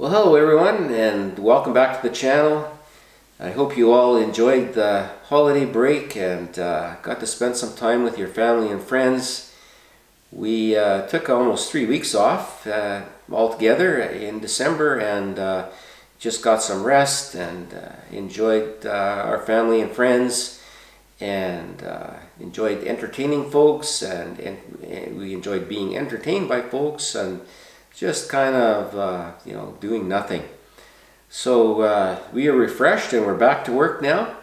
Well, hello everyone, and welcome back to the channel. I hope you all enjoyed the holiday break and got to spend some time with your family and friends. We took almost 3 weeks off altogether in December and just got some rest and enjoyed our family and friends and enjoyed entertaining folks and we enjoyed being entertained by folks and just kind of doing nothing. So we are refreshed and we're back to work now.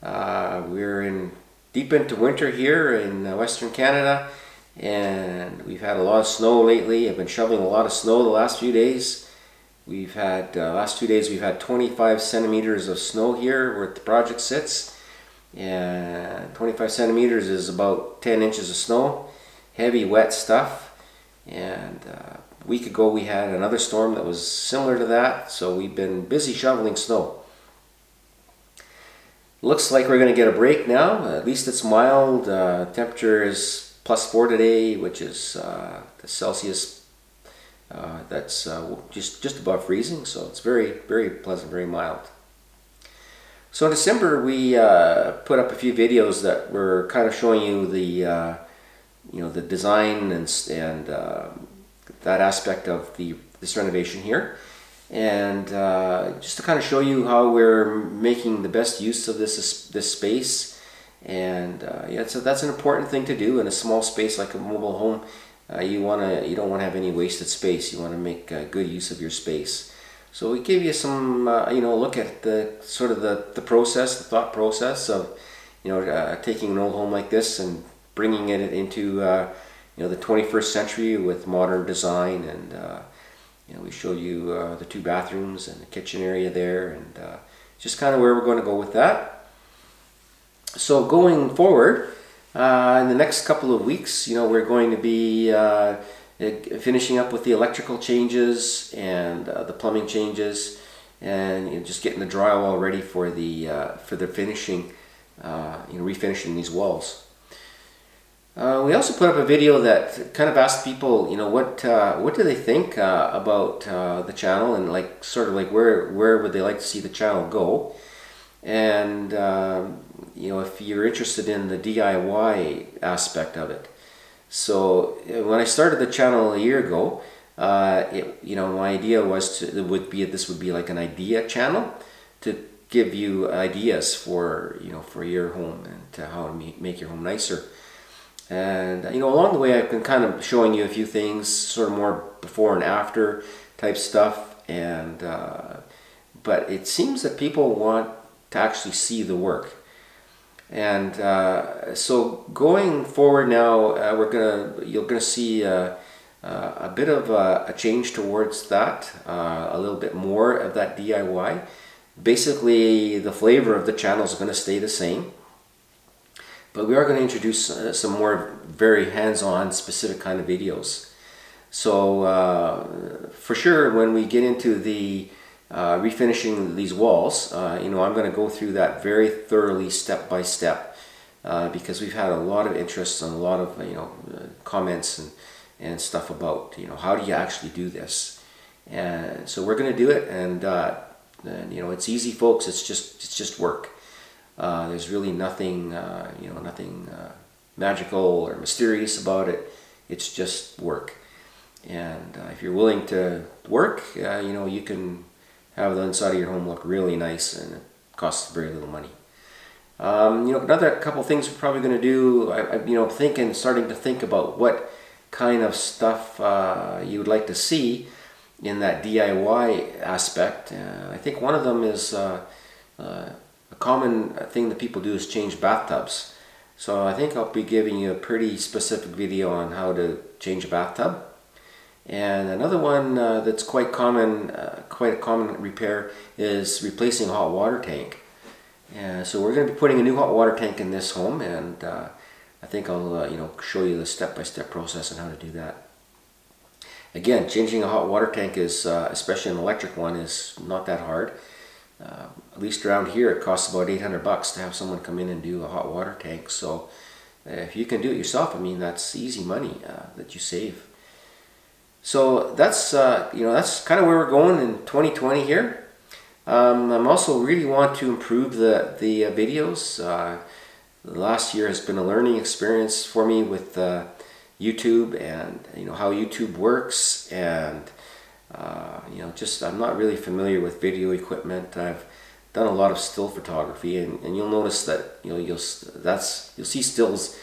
We're deep into winter here in Western Canada, and we've had a lot of snow lately. I've been shoveling a lot of snow the last few days. We've had last 2 days we've had 25 centimeters of snow here where the project sits, and 25 centimeters is about 10 inches of snow, heavy wet stuff. And a week ago we had another storm that was similar to that, so we've been busy shoveling snow. Looks like we're going to get a break now. At least it's mild. Temperature is +4 today, which is the Celsius. That's just above freezing, so it's very pleasant, very mild. So in December we put up a few videos that were kind of showing you the the design and that aspect of this renovation here, and just to kind of show you how we're making the best use of this space. And yeah, so that's an important thing to do in a small space like a mobile home. You don't want to have any wasted space. You want to make good use of your space. So we give you some look at the sort of the process, the thought process of taking an old home like this and bringing it into the 21st century with modern design. And we show you the 2 bathrooms and the kitchen area there, and just kind of where we're going to go with that. So going forward, in the next couple of weeks, we're going to be finishing up with the electrical changes and the plumbing changes, and just getting the drywall ready for the finishing, refinishing these walls. We also put up a video that kind of asked people, what do they think about the channel, and sort of where would they like to see the channel go, and if you're interested in the DIY aspect of it. So when I started the channel a year ago, my idea was this would be like an idea channel to give you ideas for for your home and how to make your home nicer. And along the way I've been kind of showing you a few things, sort of more before and after type stuff, and but it seems that people want to actually see the work. And so going forward now, you're gonna see a bit of a change towards that, a little bit more of that DIY. Basically, the flavor of the channel is going to stay the same, but we are going to introduce some more very hands-on, specific kind of videos. So for sure, when we get into the refinishing these walls, I'm going to go through that very thoroughly, step by step, because we've had a lot of interest and a lot of comments and stuff about how do you actually do this. And so we're going to do it, and it's easy, folks. It's just work. There's really nothing nothing magical or mysterious about it. It's just work. And if you're willing to work, you can have the inside of your home look really nice, and it costs very little money. Another couple things we're probably going to do, starting to think about what kind of stuff you would like to see in that DIY aspect. I think one of them is a common thing that people do is change bathtubs. So I think I'll be giving you a pretty specific video on how to change a bathtub. And another one that's quite common, quite a common repair, is replacing a hot water tank. So we're going to be putting a new hot water tank in this home, and I think I'll show you the step-by-step process on how to do that. Again, changing a hot water tank is, especially an electric one, is not that hard. At least around here it costs about $800 to have someone come in and do a hot water tank. So if you can do it yourself, that's easy money that you save. So that's that's kind of where we're going in 2020 here. I'm also really want to improve the videos. The last year has been a learning experience for me with YouTube, and how YouTube works, and just I'm not really familiar with video equipment. I've done a lot of still photography, and you'll notice that you'll see stills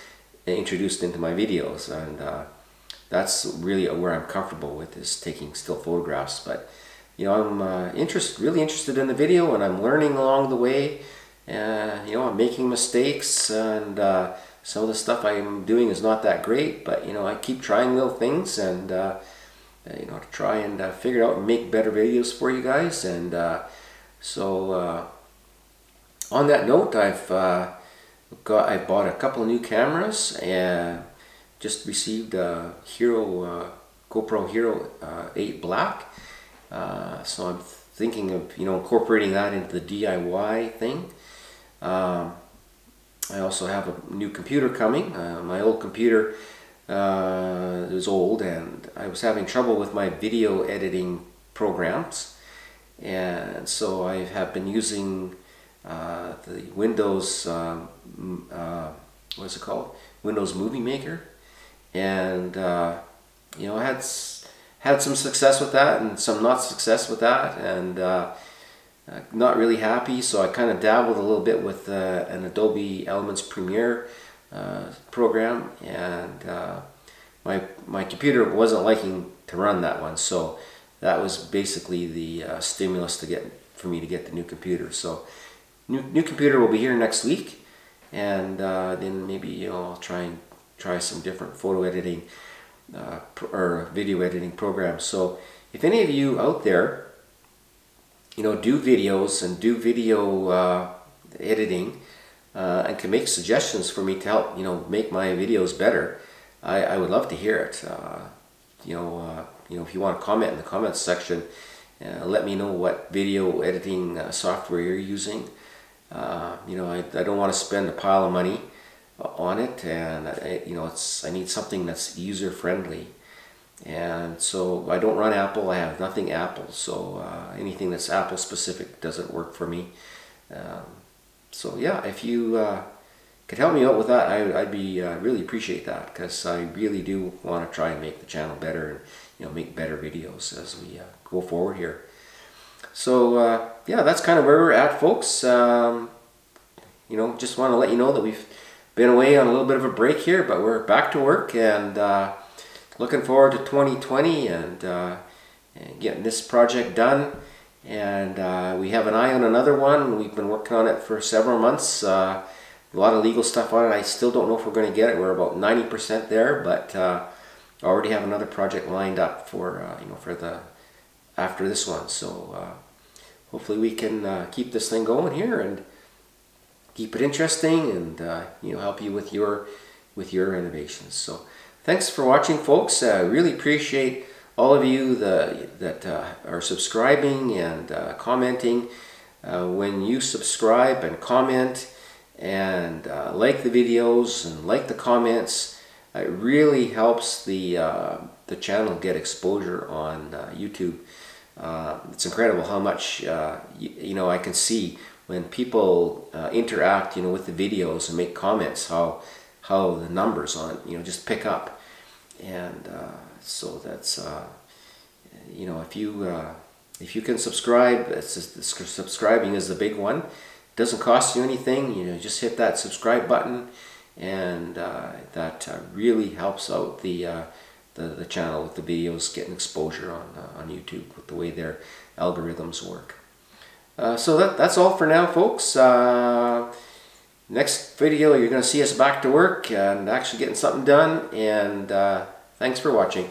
introduced into my videos, and that's really where I'm comfortable with, is taking still photographs. But I'm really interested in the video, and I'm learning along the way. I'm making mistakes, and some of the stuff I'm doing is not that great, but I keep trying little things, and to try and figure out and make better videos for you guys. And so on that note, I bought a couple of new cameras, and just received a GoPro Hero 8 Black. So I'm thinking of incorporating that into the DIY thing. I also have a new computer coming. My old computer is old, and I was having trouble with my video editing programs, and so I have been using the Windows what's it called? Windows Movie Maker, and I had some success with that and some not success with that, and not really happy. So I kind of dabbled a little bit with an Adobe Elements Premiere program, and my computer wasn't liking to run that one, so that was basically the stimulus for me to get the new computer. So new computer will be here next week, and then maybe I'll try some different photo editing or video editing programs. So if any of you out there do videos and do video editing, and can make suggestions for me to help make my videos better, I would love to hear it. If you want to comment in the comments section, let me know what video editing software you're using. I don't want to spend a pile of money on it, and I need something that's user friendly. And so I don't run Apple. I have nothing Apple, so anything that's Apple specific doesn't work for me. So yeah, if you could help me out with that, I'd be really appreciate that, because I really do want to try and make the channel better, and make better videos as we go forward here. So yeah, that's kind of where we're at, folks. Just want to let you know that we've been away on a little bit of a break here, but we're back to work, and looking forward to 2020 and getting this project done. And we have an eye on another one. We've been working on it for several months. A lot of legal stuff on it. I still don't know if we're going to get it. We're about 90% there, but I already have another project lined up for after this one. So hopefully we can keep this thing going here and keep it interesting, and help you with your renovations. So thanks for watching, folks. I really appreciate all of you that are subscribing and commenting. When you subscribe and comment and like the videos and like the comments, it really helps the channel get exposure on YouTube. It's incredible how much I can see when people interact with the videos and make comments, how the numbers on it just pick up. And so that's if you can subscribe, subscribing is the big one. It doesn't cost you anything. Just hit that subscribe button, and that really helps out the channel with the videos getting exposure on YouTube with the way their algorithms work. So that's all for now, folks. Next video, you're going to see us back to work and actually getting something done. And thanks for watching.